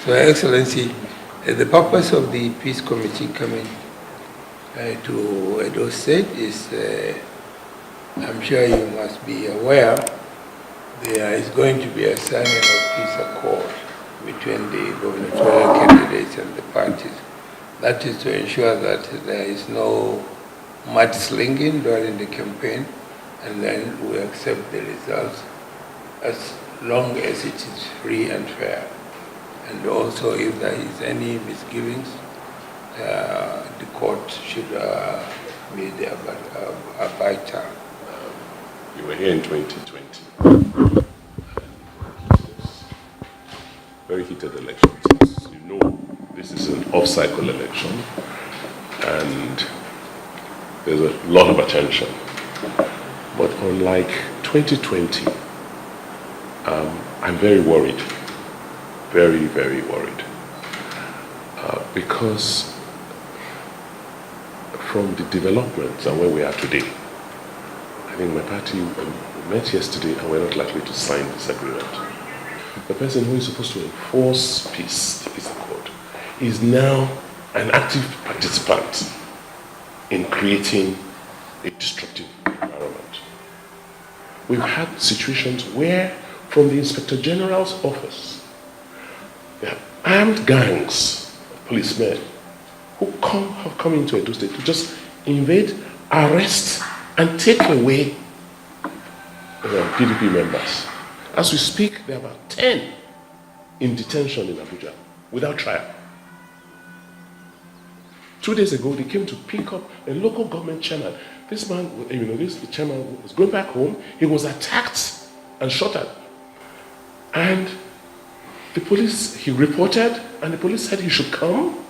So, Excellency, the purpose of the Peace Committee coming to Edo State is, I'm sure you must be aware, there is going to be a signing of peace accord between the gubernatorial candidates and the parties. That is to ensure that there is no mudslinging during the campaign, and then we accept the results as long as it is free and fair. And also, if there is any misgivings, the court should be the arbiter. You were here in 2020. Very heated elections. As you know, this is an off-cycle election, and there's a lot of attention. But unlike 2020, I'm very worried. Very, very worried. Because from the developments and where we are today, I think my party met yesterday and we're not likely to sign this agreement. The person who is supposed to enforce peace, the peace accord, is now an active participant in creating a destructive environment. We've had situations where, from the Inspector General's office, there are armed gangs of policemen who have come into Edo State to just invade, arrest, and take away PDP members. As we speak, there are about 10 in detention in Abuja without trial. 2 days ago, they came to pick up a local government chairman. This man, the chairman was going back home. He was attacked and shot at. And the police, he reported, and the police said he should come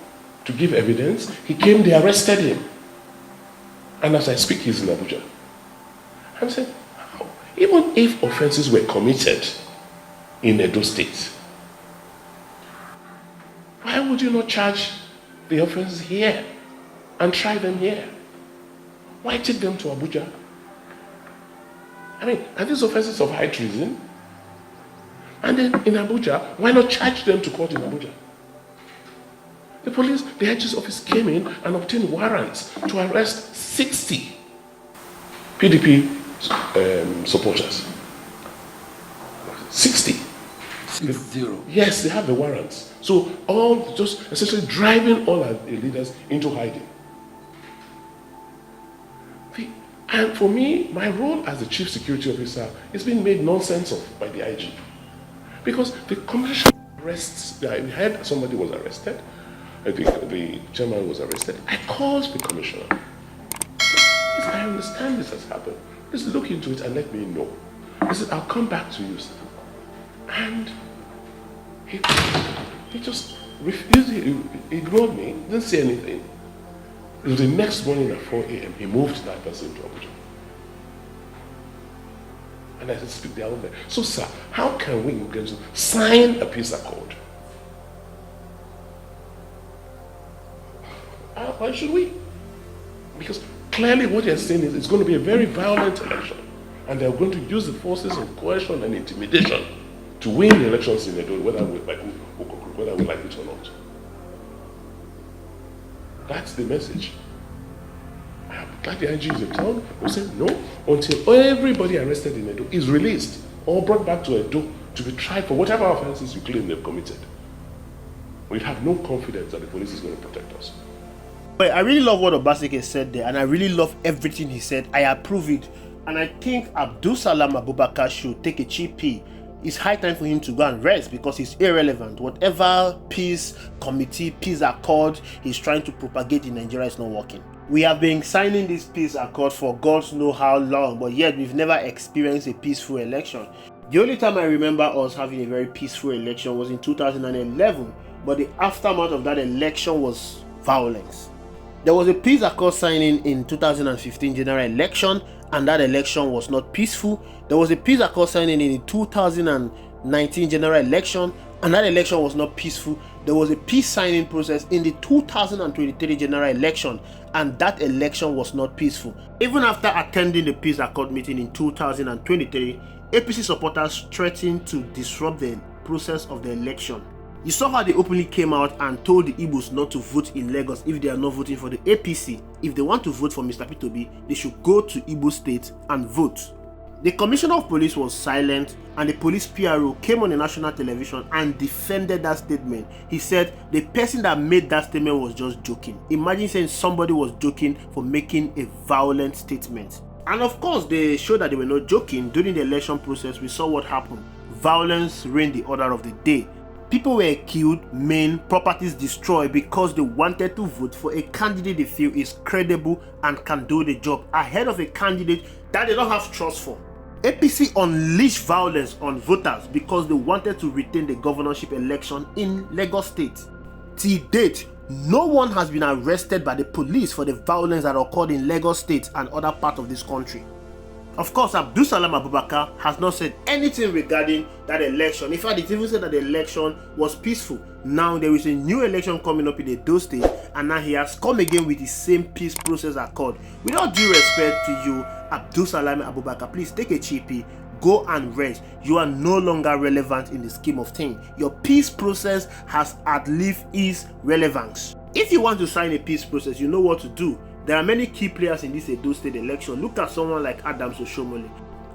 to give evidence. He came, they arrested him. And as I speak, he's in Abuja. I'm saying, how? Even if offenses were committed in Edo State, why would you not charge the offenses here and try them here? Why take them to Abuja? I mean, are these offenses of high treason? And then in Abuja, why not charge them to court in Abuja? The police, the IG's office came in and obtained warrants to arrest 60 PDP supporters. 60. 60. Yes, they have the warrants. So all just essentially driving all our leaders into hiding. And for me, my role as the chief security officer is being made nonsense of by the IG. Because the commission arrests, we heard somebody was arrested, the chairman was arrested. I called the commissioner. I understand this has happened. Please look into it and let me know. He said, I'll come back to you, sir. And he just refused, he ignored me, didn't say anything. It was the next morning at 4 a.m. he moved that person to Abuja. And I said, speak the other. So, sir, how can we get to sign a peace accord? Why should we? Because clearly what they're saying is it's going to be a very violent election. And they're going to use the forces of coercion and intimidation to win the elections in Edo, whether we like it or not. That's the message. I'm glad the IG is in town. We said no until everybody arrested in Edo is released or brought back to Edo to be tried for whatever offenses you claim they've committed. We have no confidence that the police is going to protect us. But I really love what Obaseki said there, and I really love everything he said. I approve it. And I think Abdulsalami Abubakar should take a cheap pee. It's high time for him to go and rest because he's irrelevant. Whatever peace committee, peace accord he's trying to propagate in Nigeria is not working. We have been signing this peace accord for God knows how long, but yet we've never experienced a peaceful election. The only time I remember us having a very peaceful election was in 2011, but the aftermath of that election was violence. There was a peace accord signing in 2015 general election, and that election was not peaceful. There was a peace accord signing in the 2019 general election, and that election was not peaceful. There was a peace signing process in the 2023 general election, and that election was not peaceful. Even after attending the peace accord meeting in 2023, APC supporters threatened to disrupt the process of the election. You saw how they openly came out and told the Igbos not to vote in Lagos if they are not voting for the APC. If they want to vote for Mr. P2B, they should go to Igbo State and vote. The Commissioner of Police was silent, and the police PRO came on the national television and defended that statement. He said the person that made that statement was just joking. Imagine saying somebody was joking for making a violent statement. And of course, they showed that they were not joking. During the election process, we saw what happened. Violence reigned the order of the day. People were killed, maimed, properties destroyed because they wanted to vote for a candidate they feel is credible and can do the job ahead of a candidate that they don't have trust for. APC unleashed violence on voters because they wanted to retain the governorship election in Lagos State. Till date, no one has been arrested by the police for the violence that occurred in Lagos State and other parts of this country. Of course, Abdulsalami Abubakar has not said anything regarding that election. In fact, it even said that the election was peaceful. Now there is a new election coming up in Edo State, and now he has come again with the same peace process accord. With all due respect to you, Abdulsalami Abubakar, please take a chippy, go and rest. You are no longer relevant in the scheme of things. Your peace process has outlived its relevance. If you want to sign a peace process, you know what to do. There are many key players in this Edo State election. Look at someone like Adams Oshomole.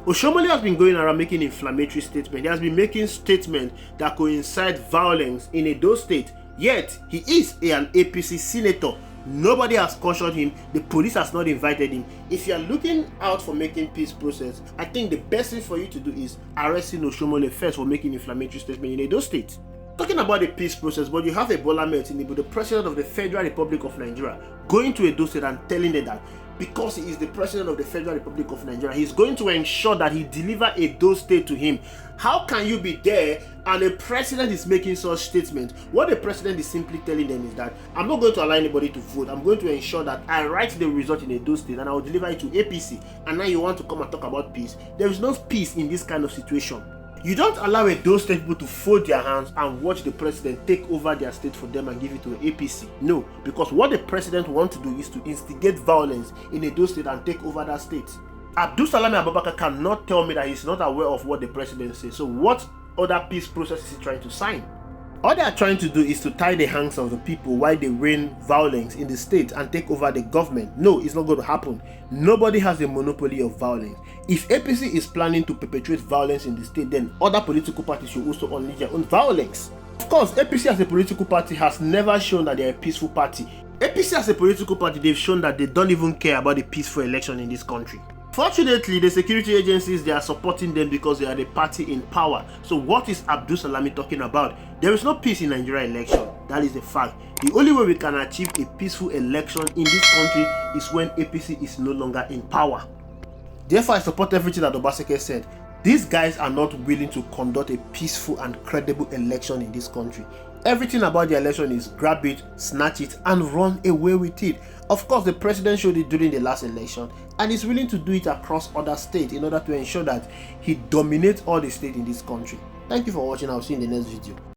Oshomole has been going around making inflammatory statements. He has been making statements that could incite violence in Edo State. Yet, he is an APC senator. Nobody has cautioned him. The police has not invited him. If you are looking out for making peace process, I think the best thing for you to do is arresting Oshomole first for making inflammatory statement in Edo State. Talking about the peace process, but you have a Bola Ahmed Tinubu, the president of the Federal Republic of Nigeria, going to Edo State and telling them that because he is the president of the Federal Republic of Nigeria, he's going to ensure that he deliver Edo State to him. How can you be there and a president is making such statements? What the president is simply telling them is that I'm not going to allow anybody to vote. I'm going to ensure that I write the result in Edo State and I will deliver it to APC. And now you want to come and talk about peace? There is no peace in this kind of situation. You don't allow Edo State people to fold their hands and watch the president take over their state for them and give it to an APC. No, because what the president wants to do is to instigate violence in Edo State and take over that state. Abdulsalami Abubakar cannot tell me that he's not aware of what the president says. So what other peace process is he trying to sign? All they are trying to do is to tie the hands of the people while they rain violence in the state and take over the government. No, it's not going to happen. Nobody has a monopoly of violence. If APC is planning to perpetrate violence in the state, then other political parties should also unleash their own violence. Of course, APC as a political party has never shown that they are a peaceful party. APC as a political party, they've shown that they don't even care about the peaceful election in this country. Fortunately, the security agencies, they are supporting them because they are the party in power. So what is Abdulsalami talking about? There is no peace in Nigeria election. That is a fact. The only way we can achieve a peaceful election in this country is when APC is no longer in power. Therefore, I support everything that Obaseki said. These guys are not willing to conduct a peaceful and credible election in this country. Everything about the election is grab it, snatch it, and run away with it. Of course, the president showed it during the last election, and is willing to do it across other states in order to ensure that he dominates all the states in this country. Thank you for watching. I'll see you in the next video.